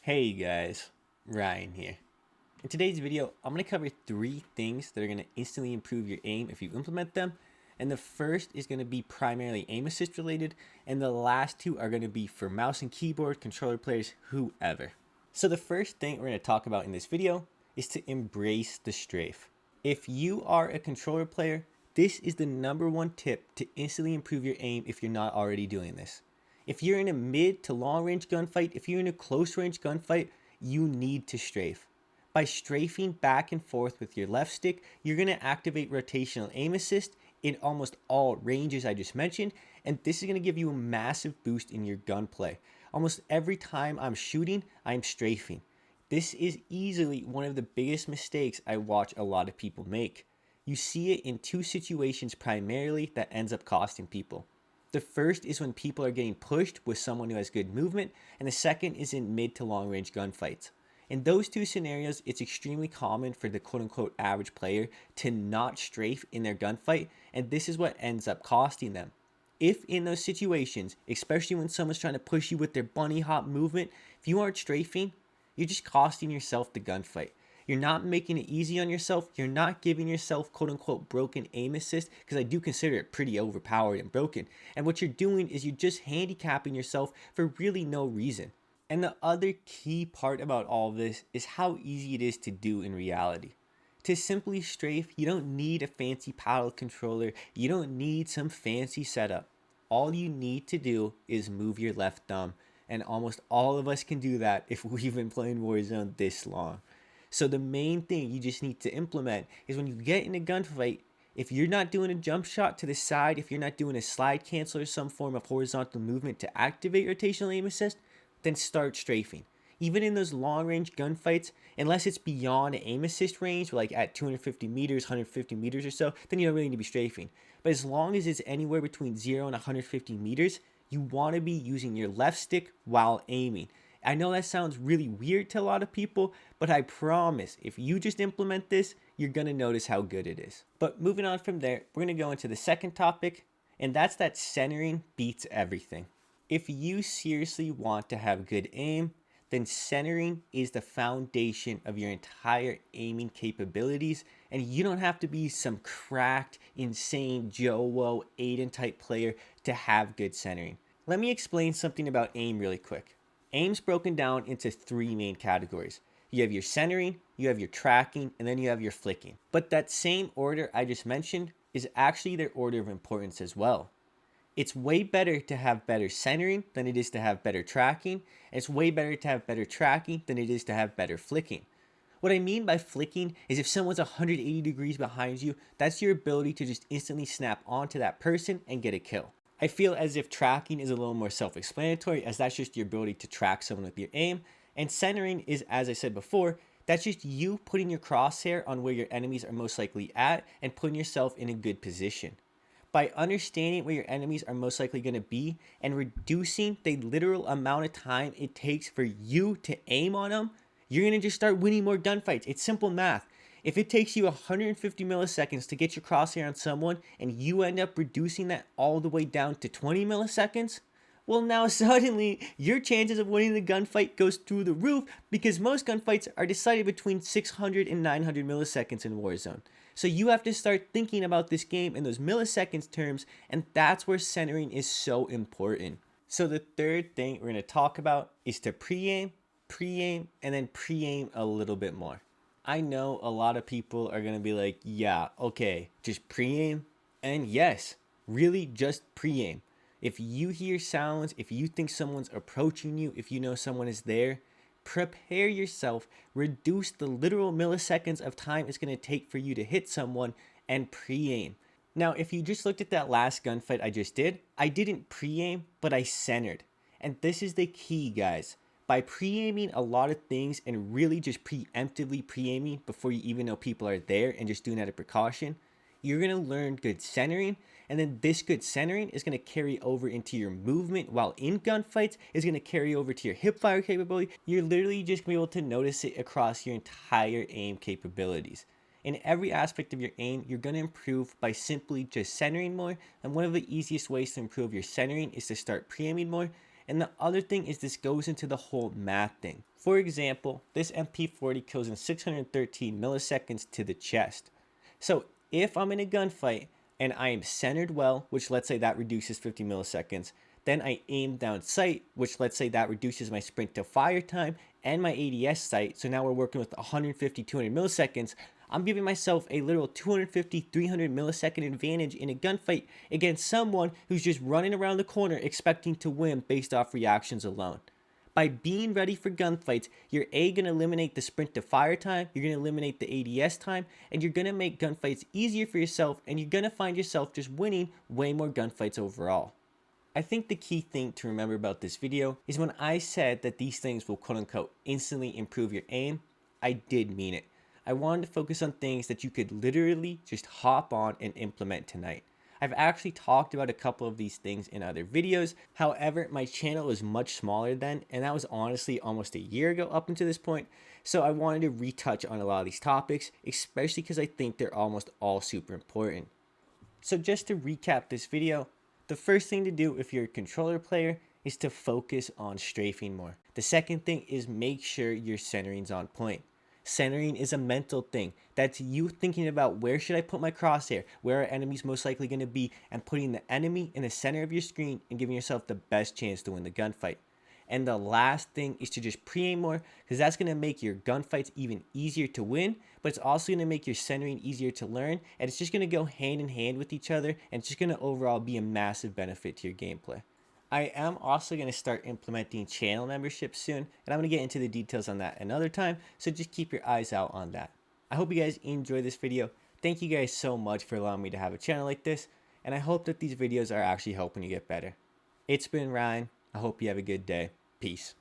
Hey guys, Ryan here. In today's video, I'm going to cover 3 things that are going to instantly improve your aim if you implement them. And the first is going to be primarily aim assist related, and the last two are going to be for mouse and keyboard, controller players, whoever. So the first thing we're going to talk about in this video is to embrace the strafe. If you are a controller player, this is the #1 tip to instantly improve your aim if you're not already doing this. If you're in a mid to long range gunfight, if you're in a close range gunfight, you need to strafe. By strafing back and forth with your left stick, you're going to activate rotational aim assist in almost all ranges I just mentioned, and this is going to give you a massive boost in your gunplay. Almost every time I'm shooting, I'm strafing. This is easily one of the biggest mistakes I watch a lot of people make. You see it in 2 situations primarily that ends up costing people. The first is when people are getting pushed with someone who has good movement, and the second is in mid to long range gunfights. In those 2 scenarios, it's extremely common for the quote unquote average player to not strafe in their gunfight, and this is what ends up costing them. If in those situations, especially when someone's trying to push you with their bunny hop movement, if you aren't strafing, you're just costing yourself the gunfight. You're not making it easy on yourself. You're not giving yourself quote unquote broken aim assist, because I do consider it pretty overpowered and broken. And what you're doing is you're just handicapping yourself for really no reason. And the other key part about all of this is how easy it is to do in reality. To simply strafe, you don't need a fancy paddle controller. You don't need some fancy setup. All you need to do is move your left thumb. And almost all of us can do that if we've been playing Warzone this long. So the main thing you just need to implement is when you get in a gunfight, if you're not doing a jump shot to the side, if you're not doing a slide cancel or some form of horizontal movement to activate rotational aim assist, then start strafing. Even in those long range gunfights, unless it's beyond aim assist range, like at 250 meters, 150 meters or so, then you don't really need to be strafing. But as long as it's anywhere between 0 and 150 meters, you want to be using your left stick while aiming. I know that sounds really weird to a lot of people, but I promise if you just implement this, you're going to notice how good it is. But moving on from there, we're going to go into the second topic, and that's that centering beats everything. If you seriously want to have good aim, then centering is the foundation of your entire aiming capabilities, and you don't have to be some cracked, insane Joe Aiden type player to have good centering. Let me explain something about aim really quick. Aim's broken down into 3 main categories. You have your centering, you have your tracking, and then you have your flicking. But that same order I just mentioned is actually their order of importance as well. It's way better to have better centering than it is to have better tracking, and it's way better to have better tracking than it is to have better flicking. What I mean by flicking is if someone's 180 degrees behind you, that's your ability to just instantly snap onto that person and get a kill. I feel as if tracking is a little more self-explanatory, as that's just your ability to track someone with your aim, and centering is, as I said before, that's just you putting your crosshair on where your enemies are most likely at and putting yourself in a good position. By understanding where your enemies are most likely going to be and reducing the literal amount of time it takes for you to aim on them, you're going to just start winning more gunfights. It's simple math. If it takes you 150 milliseconds to get your crosshair on someone and you end up reducing that all the way down to 20 milliseconds, well, now suddenly your chances of winning the gunfight goes through the roof, because most gunfights are decided between 600 and 900 milliseconds in Warzone. So you have to start thinking about this game in those milliseconds terms, and that's where centering is so important. So the third thing we're going to talk about is to pre-aim, and then pre-aim a little bit more. I know a lot of people are going to be like, yeah, okay, just pre-aim. And yes, really just pre-aim. If you hear sounds, if you think someone's approaching you, if you know someone is there, prepare yourself, reduce the literal milliseconds of time it's going to take for you to hit someone, and pre-aim. Now, if you just looked at that last gunfight I just did, I didn't pre-aim, but I centered. And this is the key, guys. By pre-aiming a lot of things and really just preemptively pre-aiming before you even know people are there and just doing that as a precaution, you're going to learn good centering, and then this good centering is going to carry over into your movement while in gunfights, is going to carry over to your hip fire capability. You're literally just going to be able to notice it across your entire aim capabilities. In every aspect of your aim, you're going to improve by simply just centering more, and one of the easiest ways to improve your centering is to start pre-aiming more, And the other thing is this goes into the whole math thing. For example, this MP40 kills in 613 milliseconds to the chest. So if I'm in a gunfight and I am centered well, which let's say that reduces 50 milliseconds, then I aim down sight, which let's say that reduces my sprint to fire time and my ADS sight. So now we're working with 150, 200 milliseconds. I'm giving myself a literal 250, 300 millisecond advantage in a gunfight against someone who's just running around the corner expecting to win based off reactions alone. By being ready for gunfights, you're going to eliminate the sprint to fire time, you're going to eliminate the ADS time, and you're going to make gunfights easier for yourself, and you're going to find yourself just winning way more gunfights overall. I think the key thing to remember about this video is when I said that these things will quote unquote instantly improve your aim, I did mean it. I wanted to focus on things that you could literally just hop on and implement tonight. I've actually talked about a couple of these things in other videos. However, my channel was much smaller then, and that was honestly almost a year ago up until this point. So I wanted to retouch on a lot of these topics, especially because I think they're almost all super important. So just to recap this video, the first thing to do if you're a controller player is to focus on strafing more. The second thing is make sure your centering's on point. Centering is a mental thing. That's you thinking about where should I put my crosshair, where are enemies most likely going to be, and putting the enemy in the center of your screen and giving yourself the best chance to win the gunfight. And the last thing is to just pre-aim more, because that's going to make your gunfights even easier to win, but it's also going to make your centering easier to learn, and it's just going to go hand in hand with each other, and it's just going to overall be a massive benefit to your gameplay. I am also going to start implementing channel memberships soon, and I'm going to get into the details on that another time, so just keep your eyes out on that. I hope you guys enjoyed this video. Thank you guys so much for allowing me to have a channel like this, and I hope that these videos are actually helping you get better. It's been Ryan. I hope you have a good day. Peace.